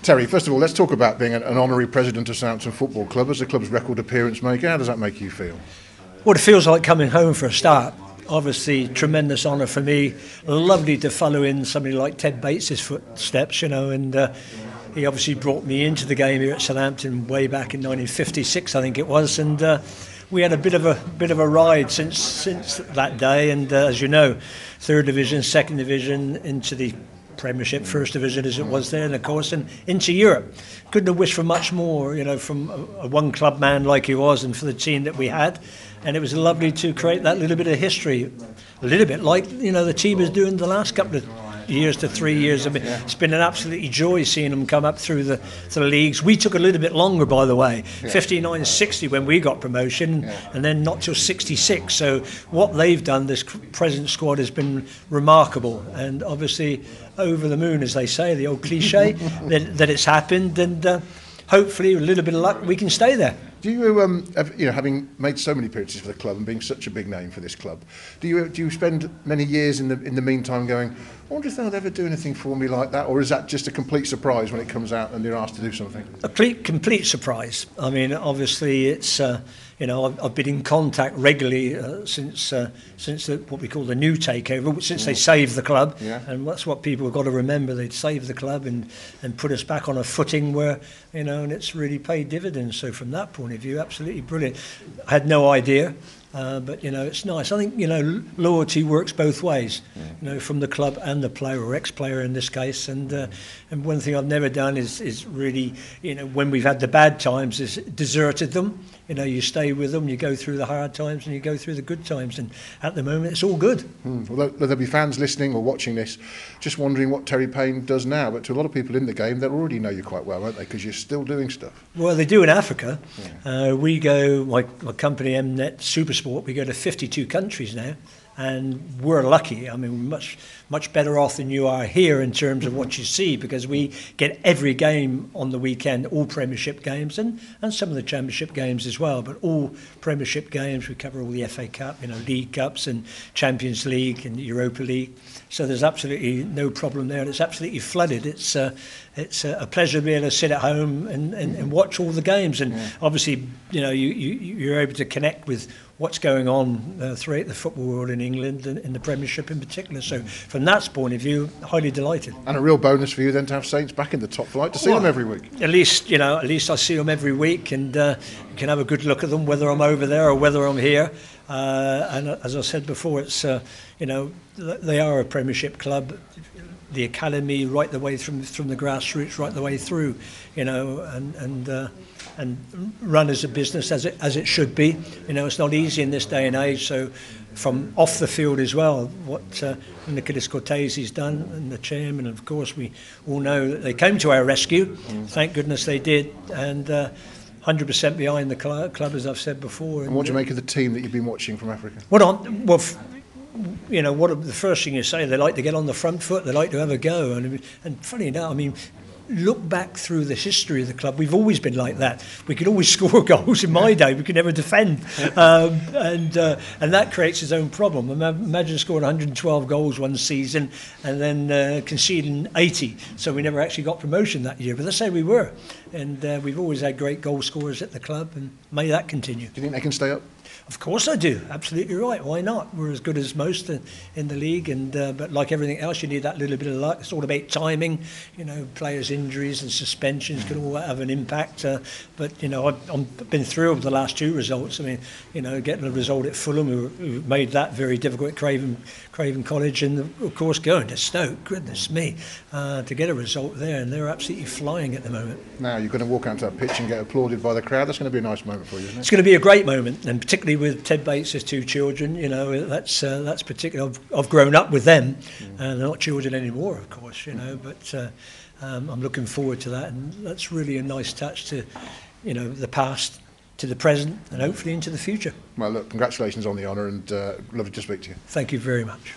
Terry, first of all, let's talk about being an honorary president of Southampton Football Club as the club's record appearance maker. How does that make you feel? Well, it feels like coming home for a start. Obviously, tremendous honour for me. Lovely to follow in somebody like Ted Bates' footsteps, you know, and he obviously brought me into the game here at Southampton way back in 1956, I think it was, and we had a bit of a ride since that day. And as you know, third division, second division, into the Premiership, First Division as it was then, of course, and into Europe. Couldn't have wished for much more, you know, from a one-club man like he was, and for the team that we had. And it was lovely to create that little bit of history, a little bit like, you know, the team is doing the last couple of years to 3 years. I mean, it's been an absolutely joy seeing them come up through the leagues. We took a little bit longer, by the way, 59-60 when we got promotion, and then not till 66. So what they've done, this present squad, has been remarkable, and obviously over the moon, as they say, the old cliche, that it's happened, and hopefully with a little bit of luck we can stay there. Do you, having made so many appearances for the club and being such a big name for this club, do you spend many years in the meantime going, I wonder if they'll ever do anything for me like that, or is that just a complete surprise when it comes out and you're asked to do something? A complete surprise. I mean, obviously it's I've been in contact regularly since what we call the new takeover, since they saved the club, and that's what people have got to remember. They'd saved the club and put us back on a footing where, you know, and it's really paid dividends. So from that point of view, absolutely brilliant. I had no idea. But, you know, it's nice. I think, you know, loyalty works both ways, you know, from the club and the player, or ex-player in this case. And one thing I've never done is really, you know, when we've had the bad times, is deserted them. You know, you stay with them, you go through the hard times and you go through the good times. And at the moment, it's all good. Well, there'll be fans listening or watching this just wondering what Terry Paine does now. But to a lot of people in the game, they'll already know you quite well, won't they? Because you're still doing stuff. Well, they do in Africa. We go, my company, Mnet Supersport, we go to 52 countries now. And we're lucky. I mean, we're much better off than you are here in terms of what you see, because we get every game on the weekend, all Premiership games, and some of the Championship games as well. But all Premiership games, we cover all the FA Cup, you know, League Cups and Champions League and Europa League. So there's absolutely no problem there, and it's absolutely flooded. It's a pleasure to be able to sit at home and watch all the games, and obviously, you know, you're able to connect with what's going on throughout the football world in England and in the Premiership in particular. So from that point of view, highly delighted. And a real bonus for you then to have Saints back in the top flight, to see them every week. At least I see them every week, and you can have a good look at them, whether I'm over there or whether I'm here. And as I said before, it's they are a Premiership club. The academy, right the way from the grassroots, right the way through, you know, and run as a business as it should be. You know, it's not easy in this day and age. So, from off the field as well, what Nicolas Cortese's done, and the chairman, of course, we all know that they came to our rescue. Thank goodness they did, and 100% behind the club, as I've said before. And what do you make of the team that you've been watching from Africa? You know, the first thing you say, they like to get on the front foot, they like to have a go. And funny enough, I mean, look back through the history of the club, we've always been like that. We could always score goals. In my day, we could never defend. And that creates its own problem. Imagine scoring 112 goals one season and then conceding 80. So we never actually got promotion that year. But let's say we were. And we've always had great goal scorers at the club, and may that continue. Do you think they can stay up? Of course I do. Absolutely right. Why not? We're as good as most in the league, and but like everything else, you need that little bit of luck. It's all about timing. You know, players' injuries and suspensions can all have an impact. But you know, I've been thrilled with the last two results. I mean, you know, getting a result at Fulham, who made that very difficult at Craven College, and of course going to Stoke. Goodness me, to get a result there, and they're absolutely flying at the moment. Now you're going to walk onto that pitch and get applauded by the crowd. That's going to be a nice moment for you, isn't it? It's going to be a great moment, and particularly with Ted Bates' two children, you know, that's particular. I've grown up with them, and they're not children anymore, of course, you know. But I'm looking forward to that, and that's really a nice touch to, you know, the past to the present, and hopefully into the future. Well, look, congratulations on the honour, and lovely to speak to you. Thank you very much.